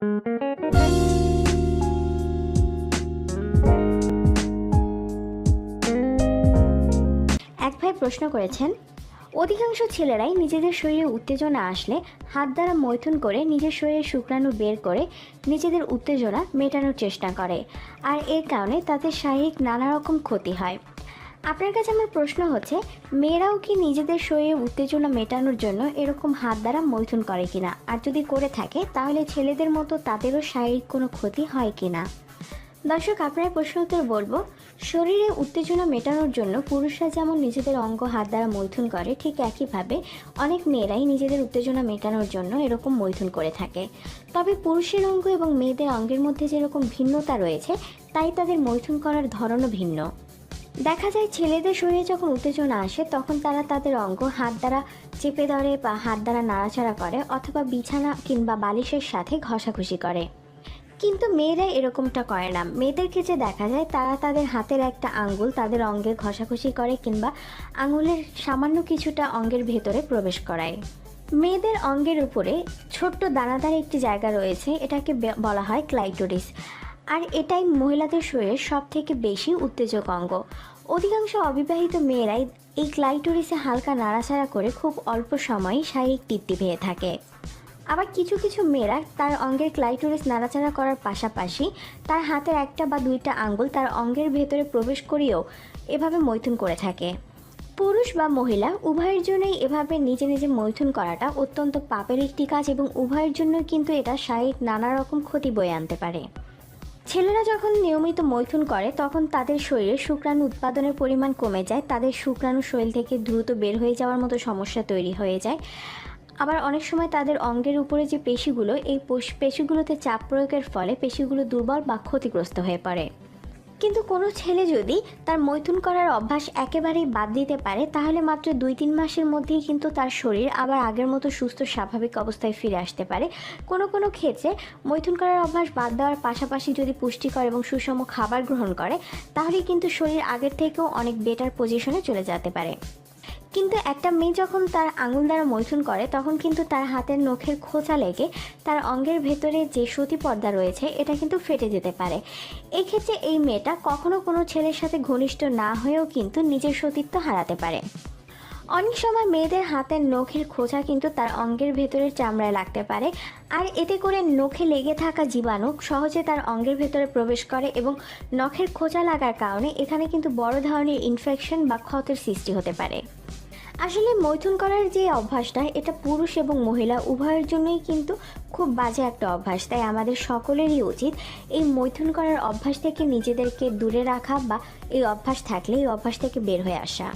এক ভাই প্রশ্ন করেছেন, অধিকাংশ ছেলেরাই নিজেদের শরীরে উত্তেজনা আসলে হাত দ্বারা মৈথুন করে নিজের শরীরে শুক্রাণু বের করে নিজেদের উত্তেজনা মেটানোর চেষ্টা করে, আর এর কারণে তাদের শারীরিক নানা রকম ক্ষতি হয়। আপনার কাছে আমার প্রশ্ন হচ্ছে, মেয়েরাও কি নিজেদের শরীরে উত্তেজনা মেটানোর জন্য এরকম হাত দ্বারা মৈথুন করে কিনা, আর যদি করে থাকে তাহলে ছেলেদের মতো তাদেরও শারীরিক কোনো ক্ষতি হয় কিনা? দর্শক, আপনার প্রশ্ন উত্তর বলবো। শরীরে উত্তেজনা মেটানোর জন্য পুরুষরা যেমন নিজেদের অঙ্গ হাত দ্বারা মৈথুন করে, ঠিক একইভাবে অনেক মেয়েরাই নিজেদের উত্তেজনা মেটানোর জন্য এরকম মৈথুন করে থাকে। তবে পুরুষের অঙ্গ এবং মেয়েদের অঙ্গের মধ্যে যেরকম ভিন্নতা রয়েছে, তাই তাদের মৈথুন করার ধরনও ভিন্ন। দেখা যায় ছেলেদের শরীরে যখন উত্তেজনা আসে তখন তারা তাদের অঙ্গ হাত দ্বারা চেপে ধরে বা হাত দ্বারা নাড়াচাড়া করে, অথবা বিছানা কিংবা বালিশের সাথে ঘষাঘষি করে। কিন্তু মেয়েরা এরকমটা করে না। মেয়েদের ক্ষেত্রে দেখা যায় তারা তাদের হাতের একটা আঙ্গুল তাদের অঙ্গে ঘষাঘষি করে কিংবা আঙুলের সামান্য কিছুটা অঙ্গের ভেতরে প্রবেশ করায়। মেয়েদের অঙ্গের উপরে ছোট্ট দানাদার একটি জায়গা রয়েছে, এটাকে বলা হয় ক্লাইটোরিস, আর এটাই মহিলাদের শরীরের সব থেকে বেশি উত্তেজক অঙ্গ। অধিকাংশ অবিবাহিত মেয়েরাই এই ক্লাইটোরিসে হালকা নাড়াচাড়া করে খুব অল্প সময়ে শারীরিক তৃপ্তি পেয়ে থাকে। আবার কিছু কিছু মেয়েরা তার অঙ্গের ক্লাইটোরিস নাড়াচাড়া করার পাশাপাশি তার হাতের একটা বা দুইটা আঙ্গুল তার অঙ্গের ভেতরে প্রবেশ করিয়েও এভাবে মৈথুন করে থাকে। পুরুষ বা মহিলা উভয়ের জন্যই এভাবে নিজে নিজে মৈথুন করাটা অত্যন্ত পাপের একটি কাজ, এবং উভয়ের জন্য কিন্তু এটা শারীরিক নানা রকম ক্ষতি বয়ে আনতে পারে। ছেলেরা যখন নিয়মিত মৈথুন করে তখন তাদের শরীরে শুক্রাণু উৎপাদনের পরিমাণ কমে যায়, তাদের শুক্রাণু শরীর থেকে দ্রুত বের হয়ে যাওয়ার মতো সমস্যা তৈরি হয়ে যায়। আবার অনেক সময় তাদের অঙ্গের উপরে যে পেশিগুলো, এই পেশিগুলোতে চাপ প্রয়োগের ফলে পেশিগুলো দুর্বল বা ক্ষতিগ্রস্ত হয়ে পড়ে। কিন্তু কোনো ছেলে যদি তার মৈথুন করার অভ্যাস একেবারেই বাদ দিতে পারে, তাহলে মাত্র 2-3 মাসের মধ্যেই কিন্তু তার শরীর আবার আগের মতো সুস্থ স্বাভাবিক অবস্থায় ফিরে আসতে পারে। কোনো কোনো ক্ষেত্রে মৈথুন করার অভ্যাস বাদ দেওয়ার পাশাপাশি যদি পুষ্টিকর এবং সুষম খাবার গ্রহণ করে, তাহলে কিন্তু শরীর আগের থেকেও অনেক বেটার পজিশনে চলে যেতে পারে। কিন্তু একটা মেয়ে যখন তার আঙুল দ্বারা মৈথুন করে তখন কিন্তু তার হাতের নখের খোঁচা লেগে তার অঙ্গের ভেতরে যে সতীপর্দা রয়েছে এটা কিন্তু ফেটে যেতে পারে। এই ক্ষেত্রে এই মেয়েটা কখনো কোনো ছেলের সাথে ঘনিষ্ঠ না হয়েও কিন্তু নিজের সতীত্ব হারাতে পারে। অনেক সময় মেয়েদের হাতের নখের খোঁচা কিন্তু তার অঙ্গের ভেতরের চামড়ায় লাগতে পারে, আর এতে করে নখে লেগে থাকা জীবাণু সহজে তার অঙ্গের ভেতরে প্রবেশ করে, এবং নখের খোঁচা লাগার কারণে এখানে কিন্তু বড় ধরনের ইনফেকশন বা ক্ষতের সৃষ্টি হতে পারে। আসলে মৈথুন করার যে অভ্যাসটা, এটা পুরুষ এবং মহিলা উভয়ের জন্যই কিন্তু খুব বাজে একটা অভ্যাস। তাই আমাদের সকলেরই উচিত এই মৈথুন করার অভ্যাস থেকে নিজেদেরকে দূরে রাখা, বা এই অভ্যাস থাকলে এই অভ্যাস থেকে বের হয়ে আসা।